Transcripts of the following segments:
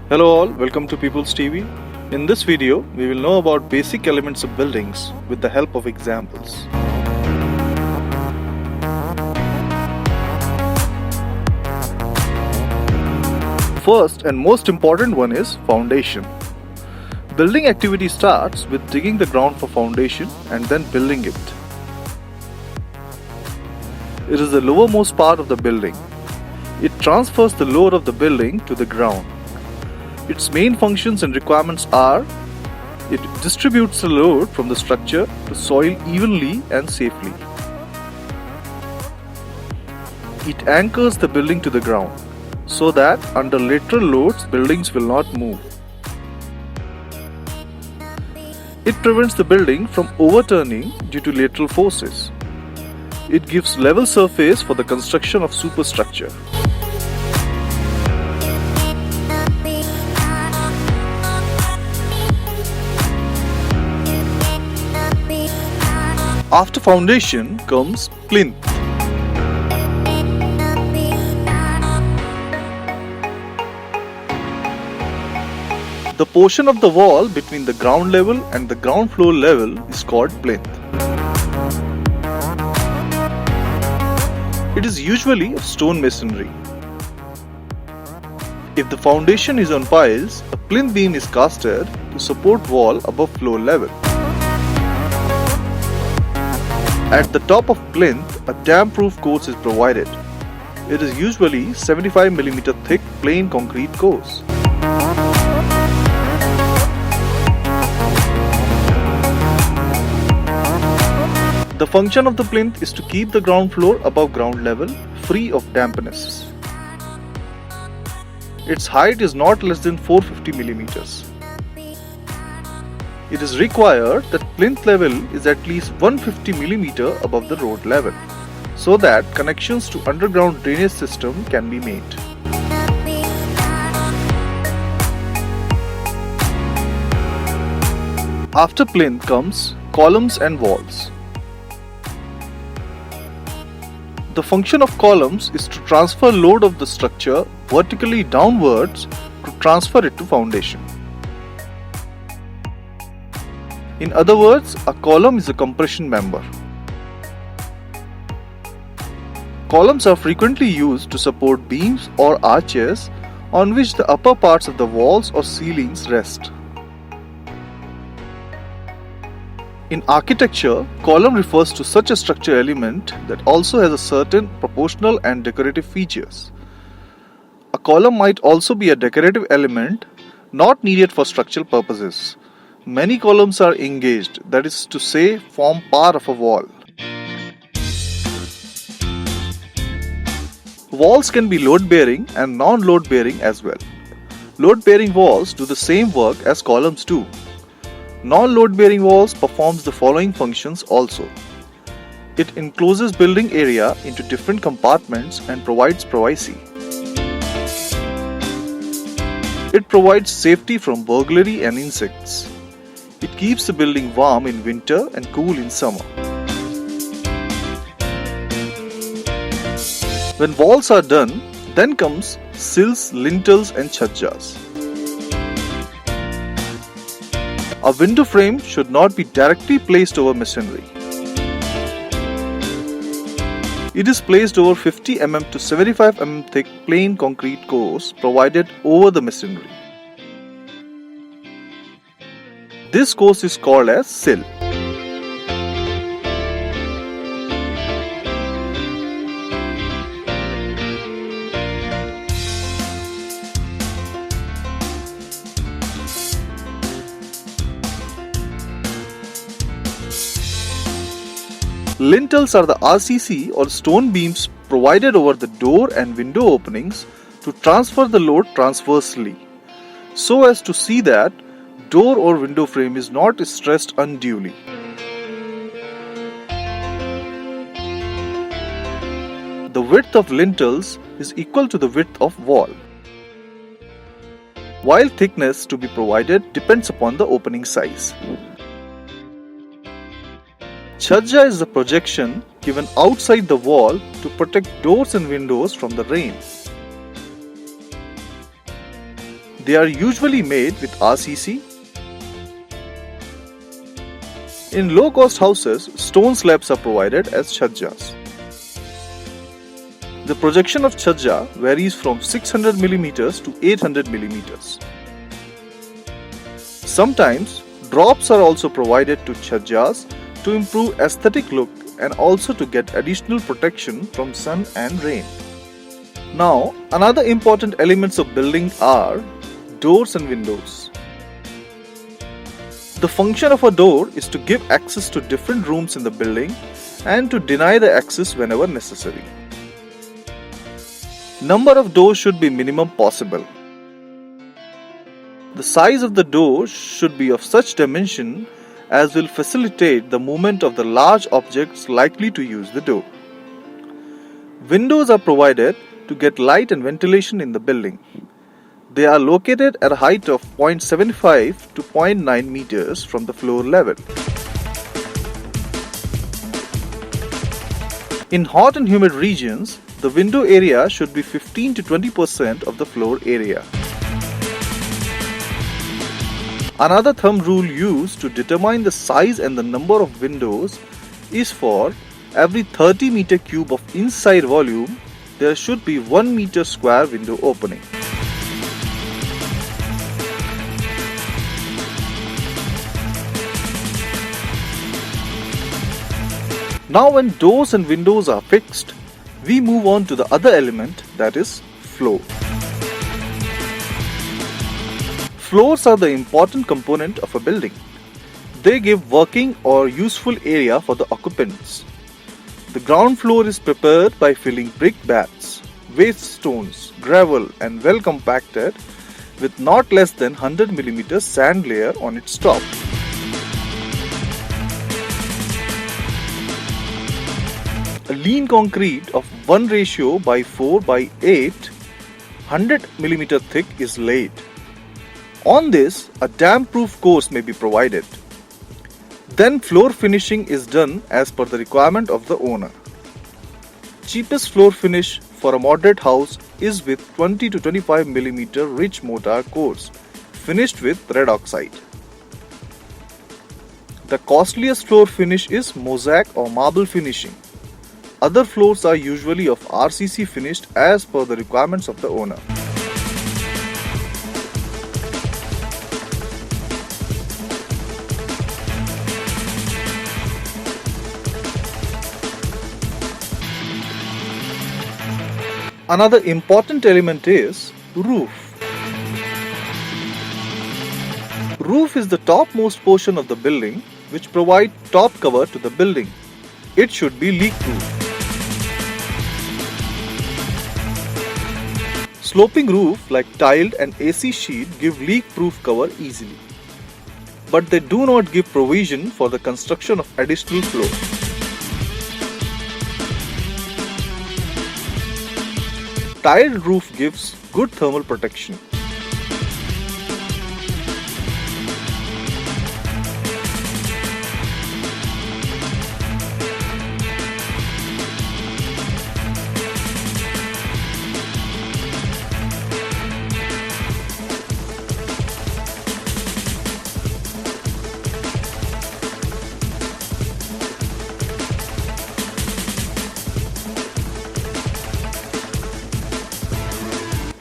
Hello all, welcome to People's TV. In this video, we will know about basic elements of buildings with the help of examples. First and most important one is foundation. Building activity starts with digging the ground for foundation and then building it. It is the lowermost part of the building. It transfers the load of the building to the ground. Its main functions and requirements are: it distributes the load from the structure to soil evenly and safely. It anchors the building to the ground so that under lateral loads buildings will not move. It prevents the building from overturning due to lateral forces. It gives level surface for the construction of superstructure. After foundation comes plinth. The portion of the wall between the ground level and the ground floor level is called plinth. It is usually of stone masonry. If the foundation is on piles, a plinth beam is casted to support wall above floor level. At the top of plinth, a dam-proof course is provided. It is usually 75 mm thick plain concrete course. The function of the plinth is to keep the ground floor above ground level, free of dampness. Its height is not less than 450 mm. It is required that plinth level is at least 150 mm above the road level, so that connections to underground drainage system can be made. After plinth comes columns and walls. The function of columns is to transfer load of the structure vertically downwards to transfer it to foundation. In other words, a column is a compression member. Columns are frequently used to support beams or arches on which the upper parts of the walls or ceilings rest. In architecture, column refers to such a structure element that also has a certain proportional and decorative features. A column might also be a decorative element not needed for structural purposes. Many columns are engaged, that is to say, form part of a wall. Walls can be load-bearing and non-load-bearing as well. Load-bearing walls do the same work as columns do. Non-load-bearing walls performs the following functions also. It encloses building area into different compartments and provides privacy. It provides safety from burglary and insects. It keeps the building warm in winter and cool in summer. When walls are done, then comes sills, lintels and chhajjas. A window frame should not be directly placed over masonry. It is placed over 50 mm to 75 mm thick plain concrete course provided over the masonry. This course is called as sill. Lintels are the RCC or stone beams provided over the door and window openings to transfer the load transversely, so as to see that door or window frame is not stressed unduly. The width of lintels is equal to the width of wall, while thickness to be provided depends upon the opening size. Chhajja is the projection given outside the wall to protect doors and windows from the rain. They are usually made with RCC. In low-cost houses, stone slabs are provided as chhajjas. The projection of chhajja varies from 600 mm to 800 mm. Sometimes, drops are also provided to chhajjas to improve aesthetic look and also to get additional protection from sun and rain. Now, another important elements of building are doors and windows. The function of a door is to give access to different rooms in the building and to deny the access whenever necessary. Number of doors should be minimum possible. The size of the door should be of such dimension as will facilitate the movement of the large objects likely to use the door. Windows are provided to get light and ventilation in the building. They are located at a height of 0.75 to 0.9 meters from the floor level. In hot and humid regions, the window area should be 15 to 20% of the floor area. Another thumb rule used to determine the size and the number of windows is for every 30 meter cube of inside volume, there should be 1 meter square window opening. Now when doors and windows are fixed, we move on to the other element, that is floor. Floors are the important component of a building. They give working or useful area for the occupants. The ground floor is prepared by filling brick bats, waste stones, gravel and well compacted with not less than 100 mm sand layer on its top. A lean concrete of 1:4:8, 100 mm thick is laid. On this, a damp-proof course may be provided. Then floor finishing is done as per the requirement of the owner. Cheapest floor finish for a moderate house is with 20 to 25 mm rich mortar course finished with red oxide. The costliest floor finish is mosaic or marble finishing. Other floors are usually of RCC finished as per the requirements of the owner. Another important element is roof. Roof is the topmost portion of the building which provides top cover to the building. It should be leak-proof. Sloping roof like tiled and AC sheet give leak-proof cover easily. But they do not give provision for the construction of additional floor. Tiled roof gives good thermal protection.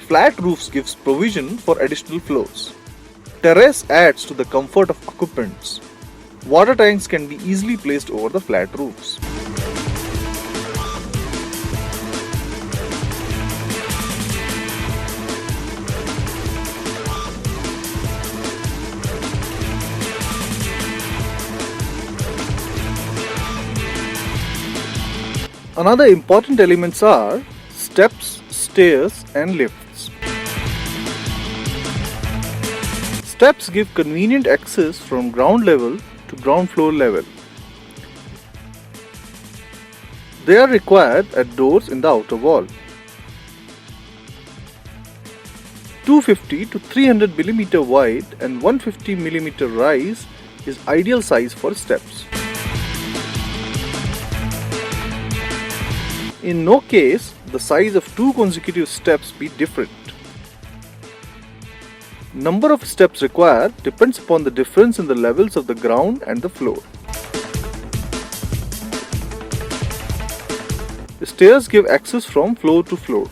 Flat roofs gives provision for additional floors. Terrace adds to the comfort of occupants. Water tanks can be easily placed over the flat roofs. Another important elements are steps, stairs and lifts. Steps give convenient access from ground level to ground floor level. They are required at doors in the outer wall. 250 to 300 mm wide and 150 mm rise is ideal size for steps. In no case the size of two consecutive steps be different. Number of steps required depends upon the difference in the levels of the ground and the floor. The stairs give access from floor to floor.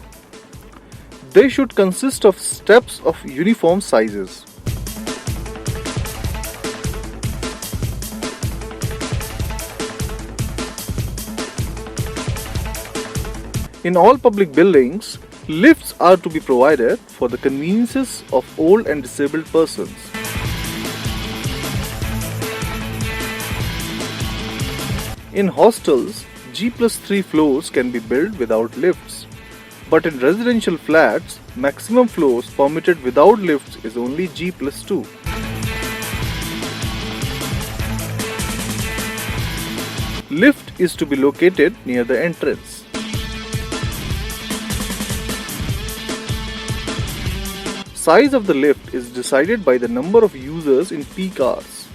They should consist of steps of uniform sizes. In all public buildings, lifts are to be provided for the conveniences of old and disabled persons. In hostels, G+3 floors can be built without lifts, but in residential flats, maximum floors permitted without lifts is only G+2. Lift is to be located near the entrance. Size of the lift is decided by the number of users in peak hours.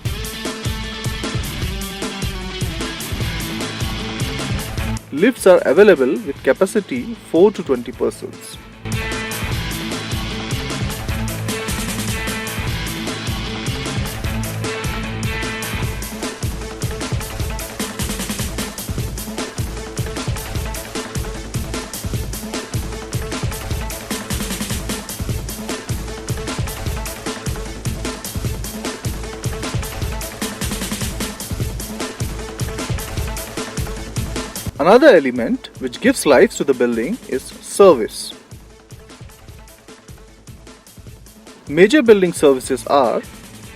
Lifts are available with capacity 4 to 20 persons. Another element which gives life to the building is service. Major building services are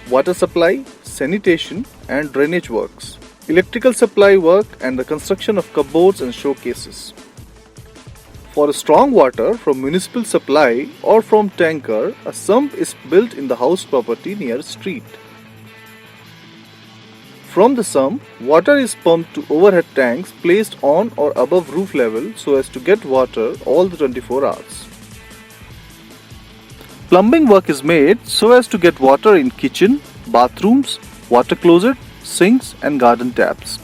water supply, sanitation and drainage works, electrical supply work and the construction of cupboards and showcases. For strong water from municipal supply or from tanker, a sump is built in the house property near a street. From the sump, water is pumped to overhead tanks placed on or above roof level so as to get water all the 24 hours. Plumbing work is made so as to get water in kitchen, bathrooms, water closet, sinks and garden taps.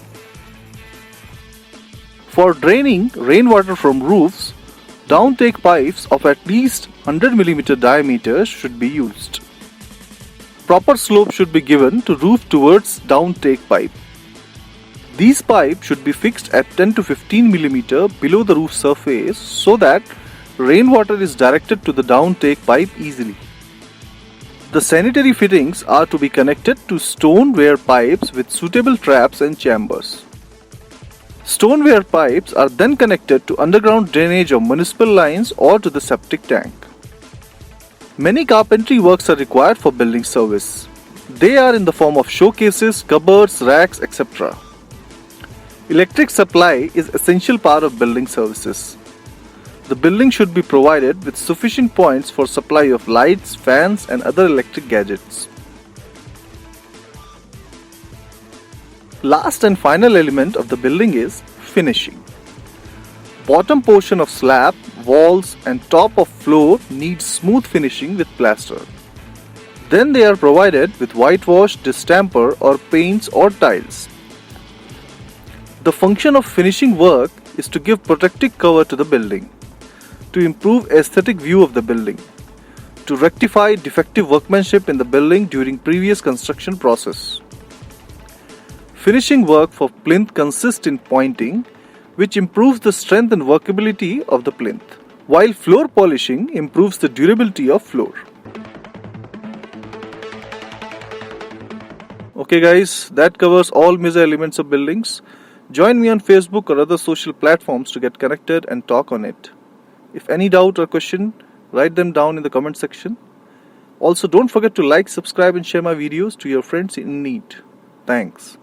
For draining rainwater from roofs, downtake pipes of at least 100 mm diameter should be used. Proper slope should be given to roof towards downtake pipe. These pipes should be fixed at 10 to 15 mm below the roof surface so that rainwater is directed to the downtake pipe easily. The sanitary fittings are to be connected to stoneware pipes with suitable traps and chambers. Stoneware pipes are then connected to underground drainage of municipal lines or to the septic tank. Many carpentry works are required for building service. They are in the form of showcases, cupboards, racks, etc. Electric supply is essential part of building services. The building should be provided with sufficient points for supply of lights, fans and other electric gadgets. Last and final element of the building is finishing. Bottom portion of slab, walls and top of floor needs smooth finishing with plaster. Then they are provided with whitewash, distemper or paints or tiles. The function of finishing work is to give protective cover to the building, to improve aesthetic view of the building, to rectify defective workmanship in the building during previous construction process. Finishing work for plinth consists in pointing, which improves the strength and workability of the plinth, while floor polishing improves the durability of floor. Okay guys, that covers all major elements of buildings. Join me on Facebook or other social platforms to get connected and talk on it. If any doubt or question, write them down in the comment section. Also don't forget to like, subscribe and share my videos to your friends in need. Thanks.